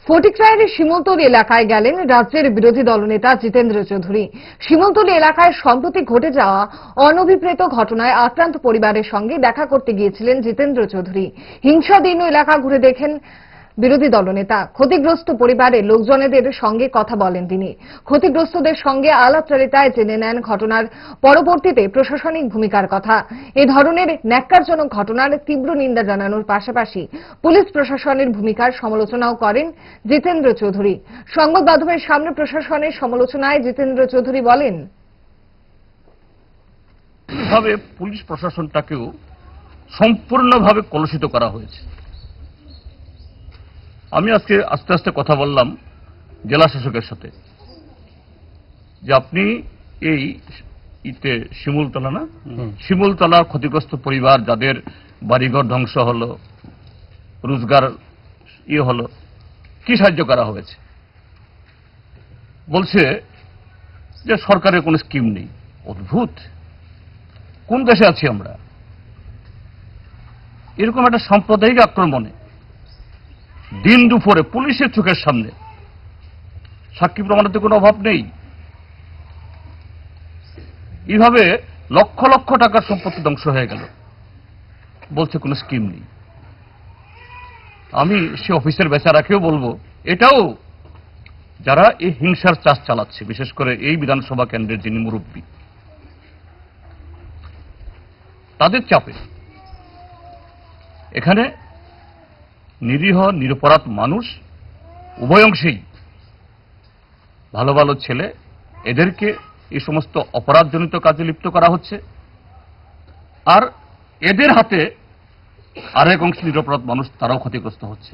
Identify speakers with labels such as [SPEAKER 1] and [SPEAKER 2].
[SPEAKER 1] ফটিকরায়ের শিমুলতলী এলাকায় গেলেন রাজ্যের বিরোধী দলনেতা জিতেন্দ্র চৌধুরী। শিমুলতলী এলাকায় সম্প্রতি ঘটে যাওয়া অনভিপ্রেত ঘটনায় আক্রান্ত পরিবারের সঙ্গে দেখা করতে গিয়েছিলেন জিতেন্দ্র চৌধুরী। হিংসাধীন এলাকা ঘুরে দেখেন বিরোধী দলনেতা। ক্ষতিগ্রস্ত পরিবারের লোকজনেদের সঙ্গে কথা বলেন তিনি। ক্ষতিগ্রস্তদের সঙ্গে আলাপচারিতায় জেনে নেন ঘটনার পরবর্তীতে প্রশাসনিক ভূমিকার কথা। এই ধরনের ন্যাক্কারজনক ঘটনার তীব্র নিন্দা জানানোর পাশাপাশি পুলিশ প্রশাসনের ভূমিকার সমালোচনাও করেন জিতেন্দ্র চৌধুরী। সংবাদ মাধ্যমের সামনে প্রশাসনের সমালোচনায় জিতেন্দ্র চৌধুরী বলেন,
[SPEAKER 2] ভাবে পুলিশ প্রশাসনটাকেও সম্পূর্ণভাবে কলুষিত করা হয়েছে। আমি আজকে আস্তে আস্তে কথা বললাম জেলা শাসকের সাথে যে আপনি এই শিমুলতলা ক্ষতিগ্রস্ত পরিবার যাদের বাড়িঘর ধ্বংস হলো, রোজগার হলো, কি সাহায্য করা হয়েছে? বলছে যে সরকারের কোনো স্কিম নেই। অদ্ভুত, কোন দেশে আছি আমরা? এরকম একটা সাম্প্রদায়িক আক্রমণে দিন দুপুরে পুলিশের চোখের সামনে সাক্ষী প্রমাণের তো কোনো অভাব নেই। এইভাবে লক্ষ লক্ষ টাকার সম্পত্তি ধ্বংস হয়ে গেল, বলছে কোনো স্কিম নেই। আমি সে অফিসের বেচারাকেও বলবো, এটাও যারা এই হিংসার চাষ চালাচ্ছে, বিশেষ করে এই বিধানসভা কেন্দ্রের যিনি মুরব্বী, তাদের চাপে এখানে নিরীহ নিরপরাধ মানুষ উভয় অংশেই, ভালো ভালো ছেলে, এদেরকে এই সমস্ত অপরাধজনিত কাজে লিপ্ত করা হচ্ছে, আর এদের হাতে আরেক অংশ নিরপরাধ মানুষ তারাও ক্ষতিগ্রস্ত হচ্ছে।